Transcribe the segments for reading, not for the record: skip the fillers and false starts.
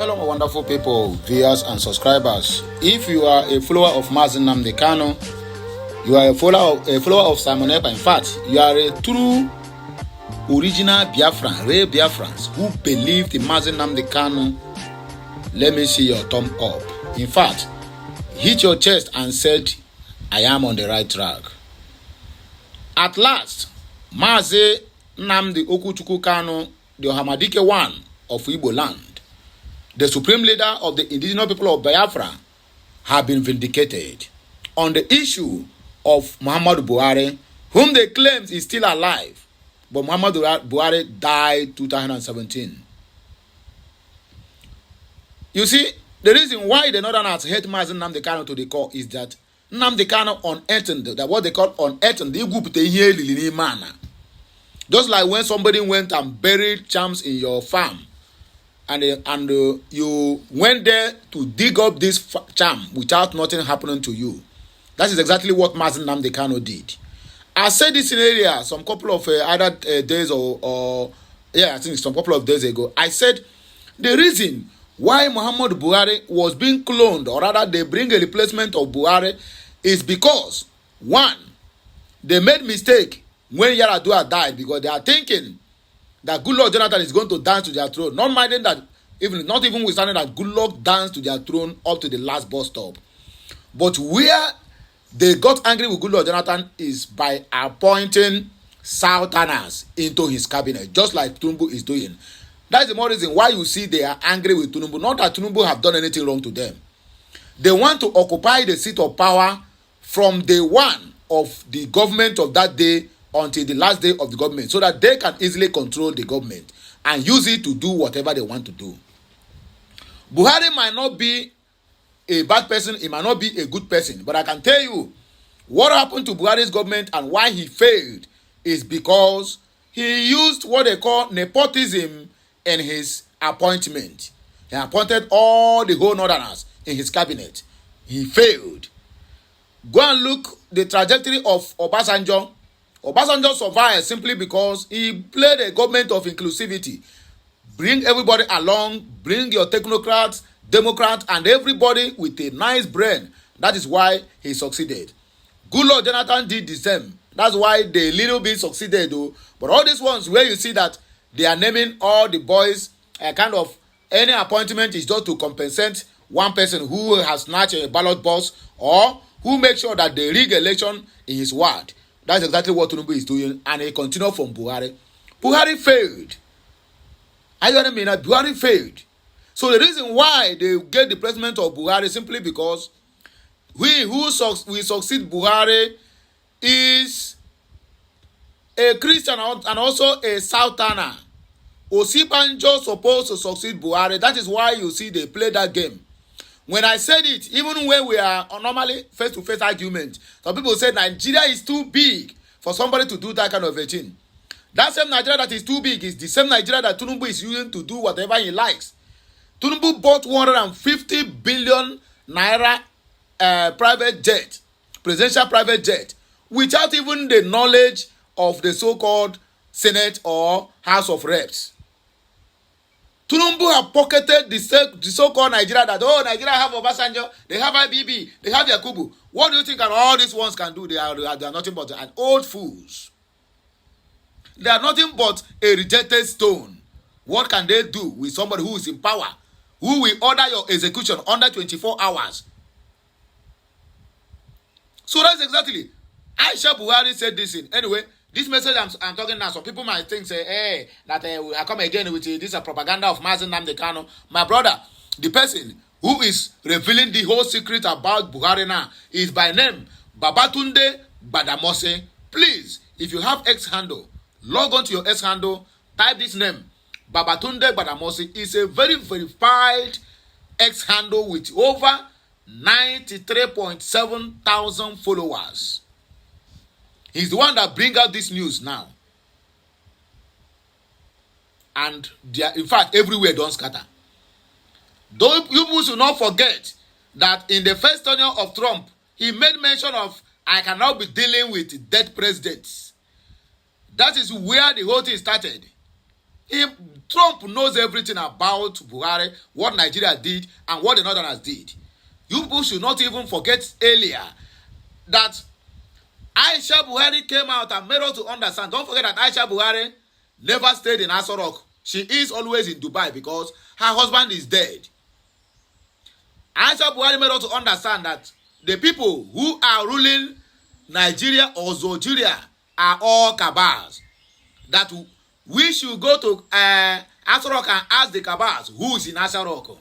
Hello, my wonderful people, viewers and subscribers. If you are a follower of Maazi Nnamdi Kanu, you are a follower of Simon Ekpa. In fact, you are a true original Biafran, real Biafrans who believed in Maazi Nnamdi Kanu. Let me see your thumb up. In fact, hit your chest and said, I am on the right track. At last, Maazi Nnamdi Kanu, the Ohamadike one of Igbo land, the supreme leader of the indigenous people of Biafra, have been vindicated on the issue of Muhammadu Buhari, whom they claim is still alive, but Muhammadu Buhari died 2017. You see, the reason why the Northerners hate Maazi Nnamdi Kanu to the core is that Nnamdi Kanu unearthed, that what they call unearthed, just like when somebody went and buried charms in your farm, and you went there to dig up this charm without nothing happening to you. That is exactly what Maazi Nnamdi Kanu did. I said this in area some couple of days I think some couple of days ago. I said the reason why Muhammadu Buhari was being cloned, or rather they bring a replacement of Buhari, is because one, they made mistake when Yaradua died, because they are thinking that Goodluck Jonathan is going to dance to their throne, not minding that not even withstanding that Goodluck danced to their throne up to the last bus stop. But where they got angry with Goodluck Jonathan is by appointing Southerners into his cabinet, just like Tinubu is doing. That's the more reason why you see they are angry with Tinubu. Not that Tinubu have done anything wrong to them. They want to occupy the seat of power from day one of the government of that day until the last day of the government, so that they can easily control the government and use it to do whatever they want to do. Buhari might not be a bad person, he might not be a good person, but I can tell you what happened to Buhari's government and why he failed is because he used what they call nepotism in his appointment. He appointed all the whole Northerners in his cabinet. He failed. Go and look the trajectory of Obasanjo. Obasanjo survived simply because he played a government of inclusivity. Bring everybody along, bring your technocrats, Democrats, and everybody with a nice brain. That is why he succeeded. Goodluck Jonathan did the same. That's why they little bit succeeded though. But all these ones where you see that they are naming all the boys, kind of any appointment is just to compensate one person who has snatched a ballot box or who makes sure that they rig election in his ward. That's exactly what Tinubu is doing, and he continued from Buhari. Buhari failed. I don't mean that Buhari failed. So the reason why they get the president of Buhari simply because we succeed Buhari is a Christian and also a Southerner. Osibanjo supposed to succeed Buhari. That is why you see they play that game. When I said it, even when we are normally face-to-face argument, some people say Nigeria is too big for somebody to do that kind of a thing. That same Nigeria that is too big is the same Nigeria that Tinubu is using to do whatever he likes. Tinubu bought 150 billion naira private jet, presidential private jet, without even the knowledge of the so-called Senate or House of Reps. Tinubu have pocketed the so-called Nigeria that, oh, Nigeria have Obasanjo, they have IBB, they have Yakubu. What do you think all these ones can do? They are nothing but an old fools. They are nothing but a rejected stone. What can they do with somebody who is in power, who will order your execution under 24 hours? So that's exactly. Aisha Buhari said this in. Anyway, this message I'm talking now, some people might think, say, hey, that I come again with this propaganda of Maazi Nnamdi Kanu. My brother, the person who is revealing the whole secret about Buhari now is by name Babatunde Badamose. Please, if you have X handle, log on to your X handle, type this name. Babatunde Badamose is a very verified X handle with over 93.7 thousand followers. He's the one that bring out this news now. And they are, in fact, everywhere don't scatter. Though you should not forget that in the first tenure of Trump, he made mention of, I cannot be dealing with dead presidents. That is where the whole thing started. Trump knows everything about Buhari, what Nigeria did, and what the Northerners did. You people should not even forget earlier that Aisha Buhari came out and made us to understand. Don't forget that Aisha Buhari never stayed in Aso Rock. She is always in Dubai because her husband is dead. Aisha Buhari made us to understand that the people who are ruling Nigeria or Zojiria are all cabals. That we should go to Aso Rock and ask the cabals who is in Aso Rock.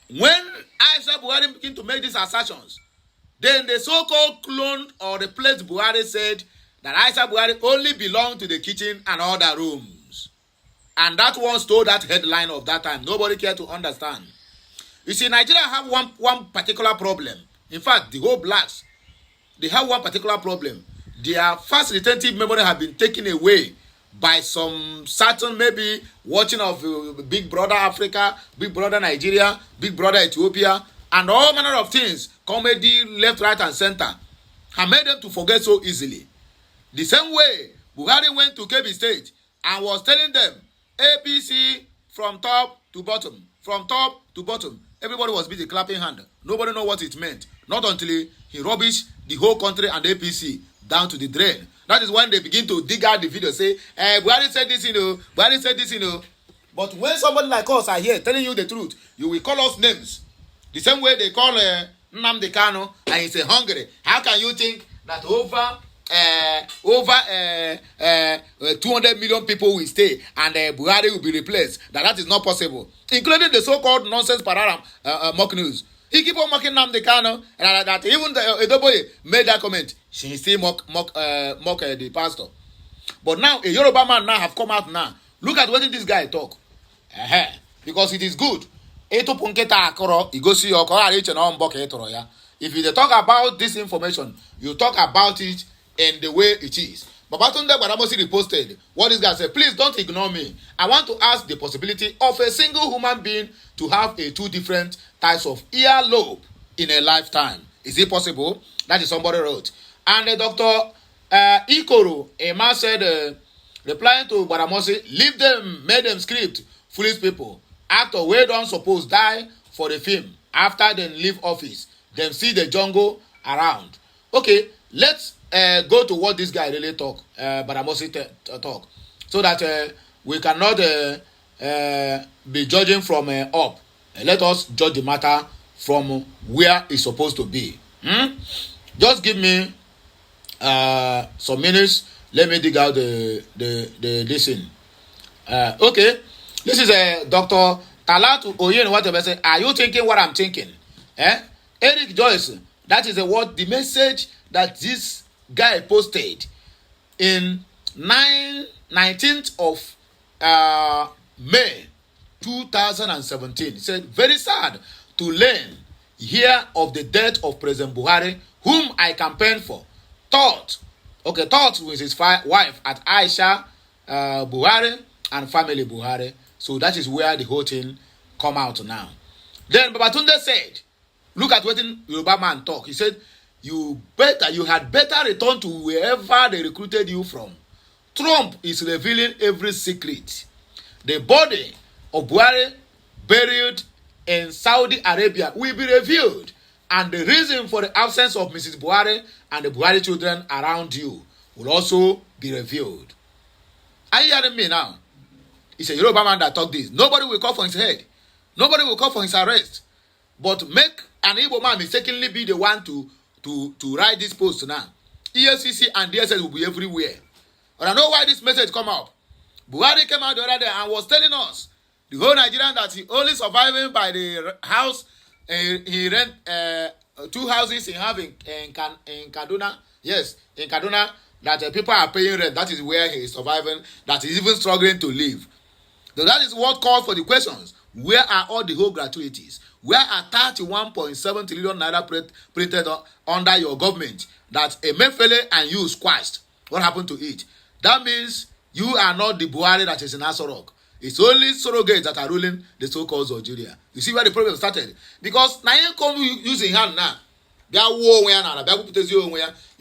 When Aisha Buhari began to make these assertions, then the so-called clone or replaced Buhari said that Aisha Buhari only belonged to the kitchen and all the rooms. And that one stole that headline of that time. Nobody cared to understand. You see, Nigeria have one particular problem. In fact, the whole blacks, they have one particular problem. Their first retentive memory have been taken away by some certain maybe watching of Big Brother Africa, Big Brother Nigeria, Big Brother Ethiopia, and all manner of things, comedy, left, right, and center, have made them to forget so easily. The same way, Buhari went to Kebbi State and was telling them, APC from top to bottom, from top to bottom. Everybody was busy clapping hand. Nobody know what it meant. Not until he rubbished the whole country and APC down to the drain. That is when they begin to dig out the video, say, Buhari said this, Buhari said this, But when somebody like us are here telling you the truth, you will call us names. The same way they call Nnamdi Kanu and he's hungry. How can you think that over 200 million people will stay and Buhari will be replaced? That is not possible. Including the so-called nonsense pararam mock news. He keep on mocking Nnamdi Kanu, and that even the Edoboye made that comment. She still mock the pastor. But now a Yoruba man now have come out now. Look at what this guy talk. Because it is good. If you talk about this information, you talk about it in the way it is. Babatunde Gbadamosi reposted what this guy said. Please don't ignore me. I want to ask the possibility of a single human being to have two different types of earlobe in a lifetime. Is it possible? That is somebody wrote. And Dr. Ikoro, a man said, replying to Gbadamosi, leave them, make them script, foolish people. Actor wey don't suppose die for the film after they leave office. Them see the jungle around. Okay, let's go to what this guy really talk, Gbadamosi talk, so that we cannot be judging from up. Let us judge the matter from where it's supposed to be. Just give me some minutes. Let me dig out the listen. Okay, this is Dr. Talatu Oyen. Whatever say, are you thinking what I'm thinking? Eric Joyce. That is what the message that this guy posted in 19th of May 2017. He said, very sad to learn here of the death of President Buhari, whom I campaigned for. Thought with his wife at Aisha Buhari and family Buhari. So that is where the whole thing come out now. Then Babatunde said, look at what Yoruba man talk. He said, you had better return to wherever they recruited you from. Trump is revealing every secret. The body of Buhari buried in Saudi Arabia will be revealed, and the reason for the absence of Mrs. Buhari and the Buhari children around you will also be revealed. Are you hearing me now? It's a Yoruba man that talk this. Nobody will call for his head. Nobody will call for his arrest. But make an Igbo man mistakenly be the one to write this post now. EFCC and DSS will be everywhere. But I know why this message come out. Buhari came out the other day and was telling us, the whole Nigerian, that he only surviving by the house. He rent 2 houses he have in Kaduna. Yes, in Kaduna, that people are paying rent. That is where he is surviving. That he is even struggling to live. So that is what calls for the questions. Where are all the whole gratuities? Where are 31.7 trillion naira printed under your government that Emefiele and you squashed? What happened to it? That means you are not the Buhari that is in Aso Rock. It's only surrogates that are ruling the so-called Algeria. You see where the problem started? Because now you come using hand now. You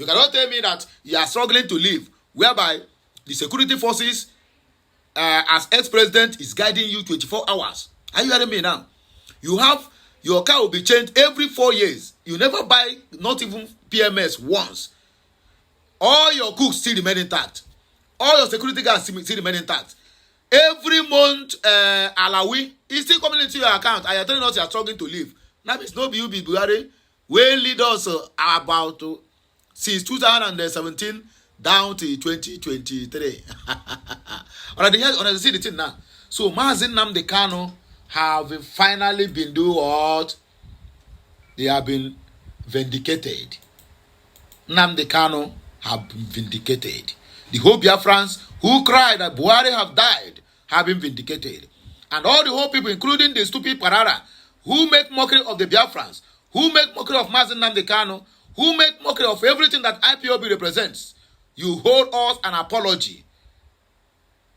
cannot tell me that you are struggling to live, whereby the security forces as ex-president is guiding you 24 hours. Are you hearing me now? You have your car will be changed every 4 years. You never buy not even PMS once. All your cooks still remain intact. All your security guards still remain intact. Every month, Alawi is still coming into your account, and you're telling us you're struggling to live. Now it's no Buhari. We lead us about since 2017 down to 2023. Already see the thing now. So Maazi Nnamdi Kanu have finally been doing what? They have been vindicated. Nnamdi Kanu have been vindicated. The whole Biafrans who cried that Buhari have died have been vindicated. And all the whole people, including the stupid Parara, who make mockery of the Biafrans, who make mockery of Maazi Nnamdi Kanu, who make mockery of everything that IPOB represents, you hold us an apology.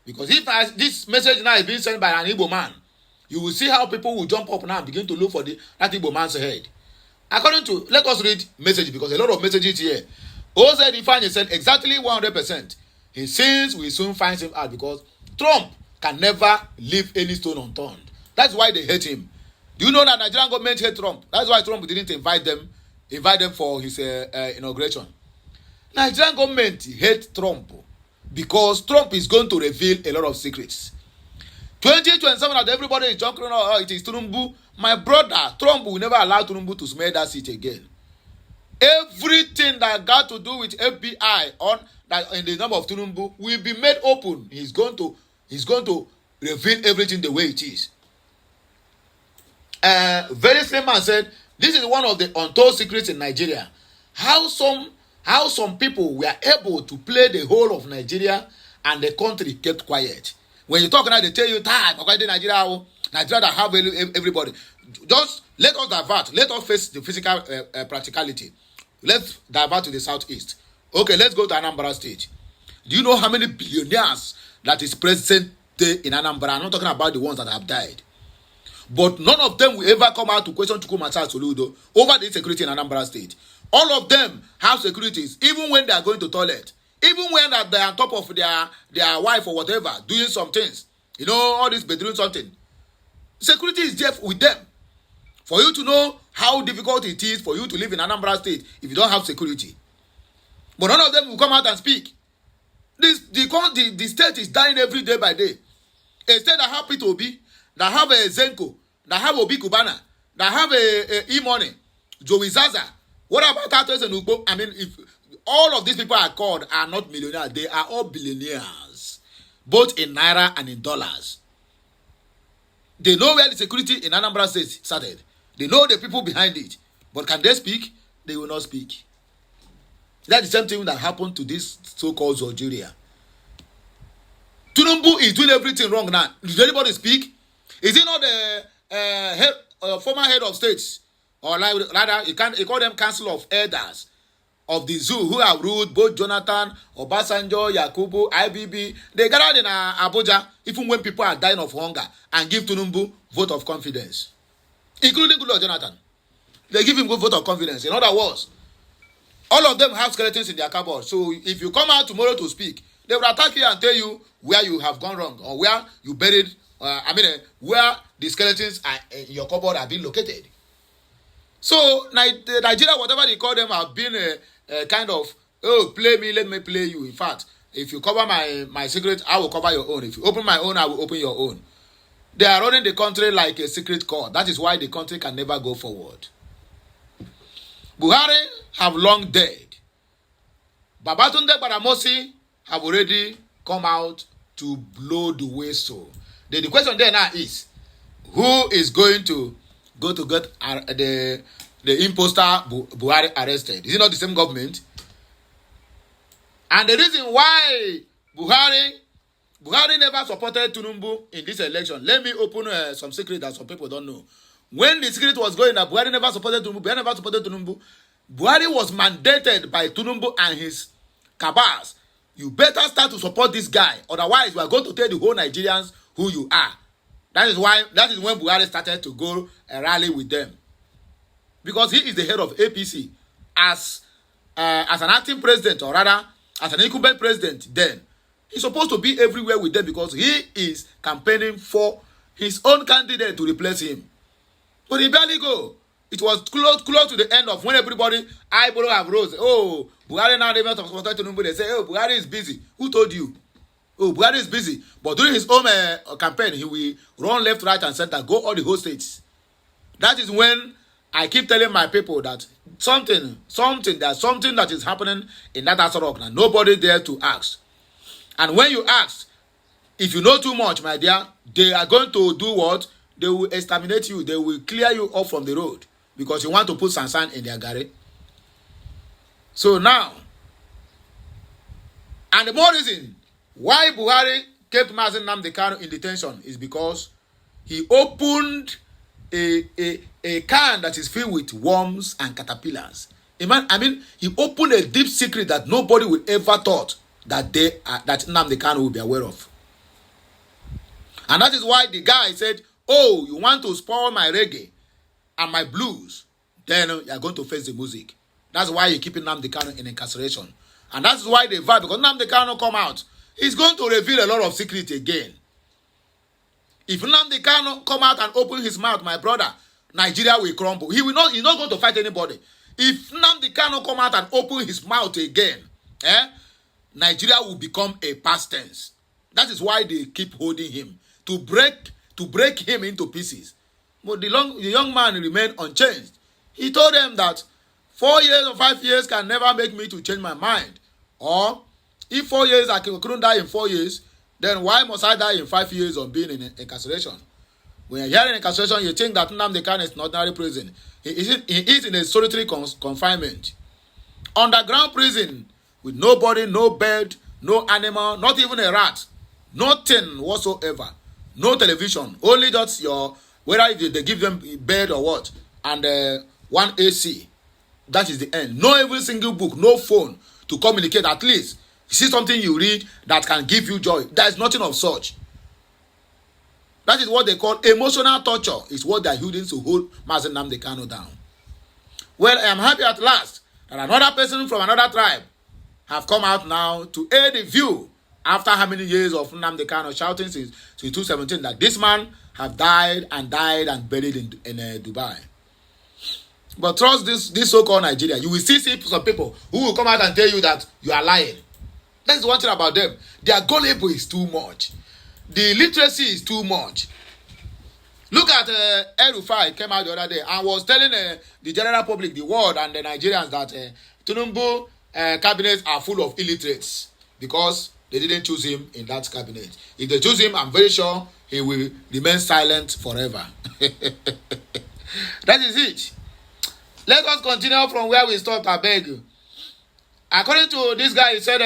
Because if this message now is being sent by an Igbo man, you will see how people will jump up now and begin to look for that Igbo man's head. According to, let us read message, because a lot of messages here. Oz Ifeanyi said exactly 100%. His sins will soon find him out, because Trump can never leave any stone unturned. That's why they hate him. Do you know that Nigerian government hate Trump? That's why Trump didn't invite them for his inauguration. Nigerian government hate Trump because Trump is going to reveal a lot of secrets. 2027, that everybody is joking, oh, it is Tinubu. My brother, Trump will never allow Tinubu to smell that seat again. Everything that got to do with FBI on that in the name of Tinubu will be made open. He's going to reveal everything the way it is. Very slim man said, this is one of the untold secrets in Nigeria. How some people were able to play the whole of Nigeria and the country kept quiet. When you talk now, they tell you, Nigeria that have everybody. Just let us divert. Let us face the physical practicality. Let's divert to the southeast. Okay, let's go to Anambra State. Do you know how many billionaires that is present there in Anambra? I'm not talking about the ones that have died. But none of them will ever come out to question Chukwuemeka Soludo over the insecurity in Anambra State. All of them have securities, even when they are going to toilet. Even when they are on top of their wife or whatever, doing some things. You know, all this bedroom something. Security is there with them. For you to know how difficult it is for you to live in Anambra State if you don't have security. But none of them will come out and speak. The state is dying every day by day. A state that have P2B, that have a Zenko, that have Obi Kubana, that have a E-Money, Joey Zaza. What about Tatos and Ugbo? I mean, if all of these people are called are not millionaires, they are all billionaires, both in Naira and in dollars. They know where the security in Anambra State started. They know the people behind it. But can they speak? They will not speak. That's the same thing that happened to this so-called Algeria. Tinubu is doing everything wrong now. Did anybody speak? Is he not the former head of states? Or rather, he call them Council of Elders of the zoo who have ruled both Jonathan, Obasanjo, Yakubu, IBB. They gathered in Abuja even when people are dying of hunger and give Tinubu vote of confidence. Including Goodluck Jonathan. They give him good vote of confidence. In other words, all of them have skeletons in their cupboard. So if you come out tomorrow to speak, they will attack you and tell you where you have gone wrong or where you buried, where the skeletons are in your cupboard are being located. So Nigeria, whatever they call them, have been a kind of, oh, play me, let me play you. In fact, if you cover my secret, I will cover your own. If you open my own, I will open your own. They are running the country like a secret court. That is why the country can never go forward. Buhari have long dead. Babatunde Baramosi have already come out to blow the whistle. The question there now is, who is going to go to get the imposter Buhari arrested? Is it not the same government? And the reason why Buhari never supported Tinubu in this election. Let me open some secret that some people don't know. When the secret was going that Buhari never supported Tinubu, Buhari was mandated by Tinubu and his cabals. You better start to support this guy. Otherwise, we are going to tell the whole Nigerians who you are. That is when Buhari started to go and rally with them. Because he is the head of APC. As an acting president, or rather, as an incumbent president then, He's supposed to be everywhere with them because he is campaigning for his own candidate to replace him. But he barely go. It was close to the end of when everybody eyebrow have rose. Oh, Buhari now they they say, oh, Buhari is busy. Who told you? Oh, Buhari is busy. But during his own campaign, he will run left, right, and center, go all the whole states. That is when I keep telling my people that there's something that is happening in that Asarok now. Nobody dare to ask. And when you ask, if you know too much, my dear, they are going to do what? They will exterminate you. They will clear you off from the road because you want to put sansan in their garage. So now, and the more reason why Buhari kept Maazi Nnamdi Kanu in detention is because he opened a can that is filled with worms and caterpillars. He opened a deep secret that nobody would ever thought that Nnamdi Kanu will be aware of. And that is why the guy said, oh, you want to spoil my reggae and my blues, then you are going to face the music. That's why you're keeping Nnamdi Kanu in incarceration. And that's why they vibe, because Nnamdi Kanu come out, he's going to reveal a lot of secrets again. If Nnamdi Kanu come out and open his mouth, my brother, Nigeria will crumble. He's not going to fight anybody. If Nnamdi Kanu come out and open his mouth again, Nigeria will become a past tense. That is why they keep holding him, to break him into pieces. But the young man remained unchanged. He told them that 4 years or 5 years can never make me to change my mind. Or if 4 years I couldn't die in 4 years, then why must I die in 5 years of being in incarceration? When you're hearing incarceration, you think that Nnamdi Kanu is an ordinary prison. He is in a solitary confinement. Underground prison with nobody, no bed, no animal, not even a rat. Nothing whatsoever. No television. Only just whether they give them bed or what. And one AC. That is the end. No every single book, no phone to communicate at least. You see something you read that can give you joy. There is nothing of such. That is what they call emotional torture. Is what they are using to hold Maazi Nnamdi Kanu down. Well, I am happy at last that another person from another tribe have come out now to aid the view after how many years of Nnamdi Kanu shouting since 2017 that this man have died and buried in Dubai. But trust this so-called Nigeria, you will see some people who will come out and tell you that you are lying. That is one thing about them. Their gullible is too much. The literacy is too much. Look at El-Rufai came out the other day and was telling the general public, the world and the Nigerians that Tinubu cabinets are full of illiterates because they didn't choose him in that cabinet. If they choose him, I'm very sure he will remain silent forever. That is it. Let us continue from where we stopped, I beg you. According to this guy, he said,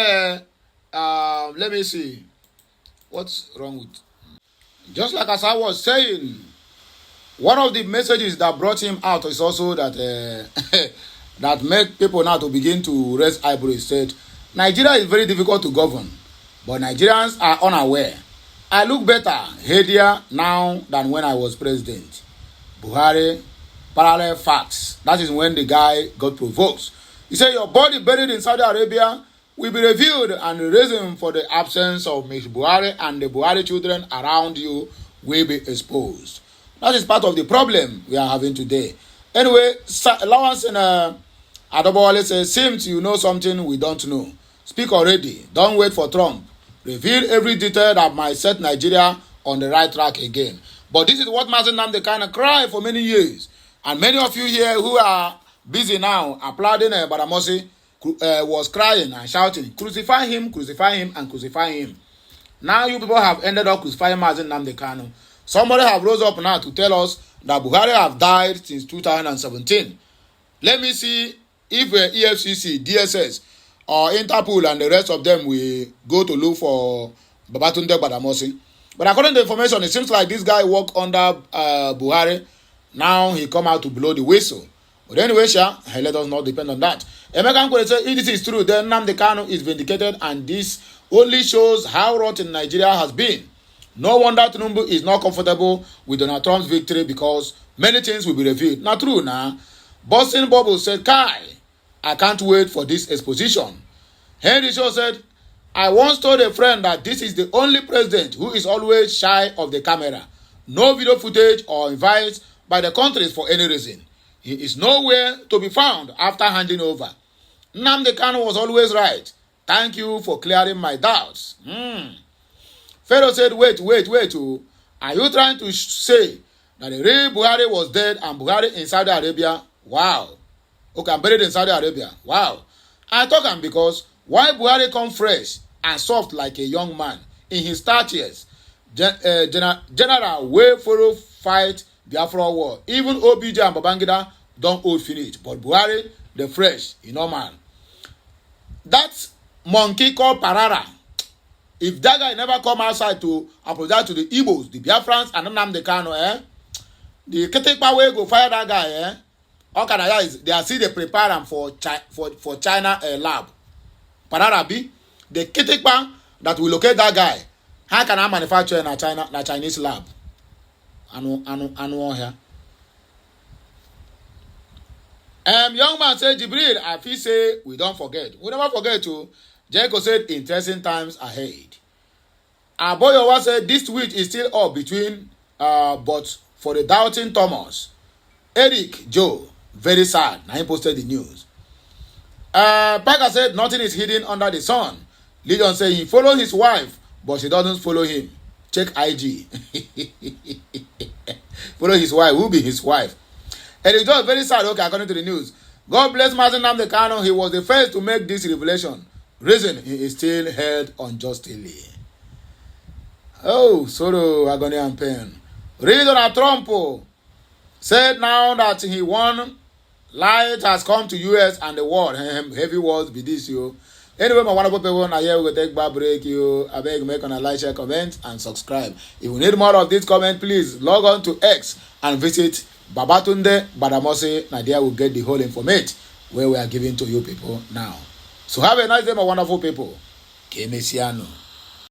let me see. What's wrong with... Just like as I was saying, one of the messages that brought him out is also that that made people now to begin to raise eyebrows. Said, Nigeria is very difficult to govern, but Nigerians are unaware. I look better, headier now than when I was president. Buhari, parallel facts. That is when the guy got provoked. He said, your body buried in Saudi Arabia will be revealed, and the reason for the absence of Ms. Buhari and the Buhari children around you will be exposed. That is part of the problem we are having today. Anyway, Lawrence in Adobowale says, seems you know something we don't know. Speak already. Don't wait for Trump. Reveal every detail that might set Nigeria on the right track again. But this is what Maazi Nnamdi Kanu cried for many years. And many of you here who are busy now applauding Badamosi was crying and shouting, crucify him, and crucify him. Now you people have ended up crucifying Maazi Nnamdi Kanu. Somebody have rose up now to tell us that Buhari have died since 2017. Let me see if EFCC, DSS, or Interpol and the rest of them will go to look for Babatunde Badamosi. But according to the information, it seems like this guy worked under Buhari. Now he come out to blow the whistle. But anyway, let us not depend on that. Emeka Nkwe say, if this is true, then Nnamdi Kanu is vindicated, and this only shows how rotten Nigeria has been. No wonder Tinubu is not comfortable with Donald Trump's victory, because many things will be revealed. Not true now. Boston Bubble said, Kai, I can't wait for this exposition. Henry Shaw said, I once told a friend that this is the only president who is always shy of the camera. No video footage or invites by the countries for any reason. He is nowhere to be found after handing over. Nnamdi Kanu was always right. Thank you for clearing my doubts. Pharaoh said, wait. Oh. Are you trying to say that the real Buhari was dead and Buhari in Saudi Arabia? Wow. Okay, I'm buried in Saudi Arabia. Wow. I talk him because why Buhari come fresh and soft like a young man in his 30s? General way for fight Biafra war. Even OBJ and Babangida don't old finish. But Buhari, the fresh, man. That monkey called Parara. If that guy never come outside to apologize to the Igbos, the Biafrans, and Nnamdi Kanu, the Ketekpa way go fire that guy, all kind of is they are still they prepare them for China lab. Parara be the Ketekpa that will locate that guy. How can I manufacture in a Chinese lab? Anu here. Young man said, Jibril, I feel say we don't forget. We never forget to. Jericho said, interesting times ahead. Aboyowa said, this tweet is still up between, but for the doubting Thomas. Eric, Joe, very sad. Now he posted the news. Parker said, nothing is hidden under the sun. Legion said, he follows his wife, but she doesn't follow him. Check IG. Follow his wife. Who will be his wife? Eric Joe, very sad. Okay, according to the news. God bless Maazi Nnamdi Kanu. He was the first to make this revelation. Reason he is still held unjustly. Oh, sorrow, agony and pain. Read Donald Trump said now that he won, light has come to US and the world. Heavy words be this, you. Anyway, my wonderful people, now here we will take back break. You, I beg, make a like, share, comment, and subscribe. If you need more of this comment, please log on to X and visit Babatunde Badamose. Now there will get the whole information where we are giving to you people now. So have a nice day, my wonderful people. Keynesiano.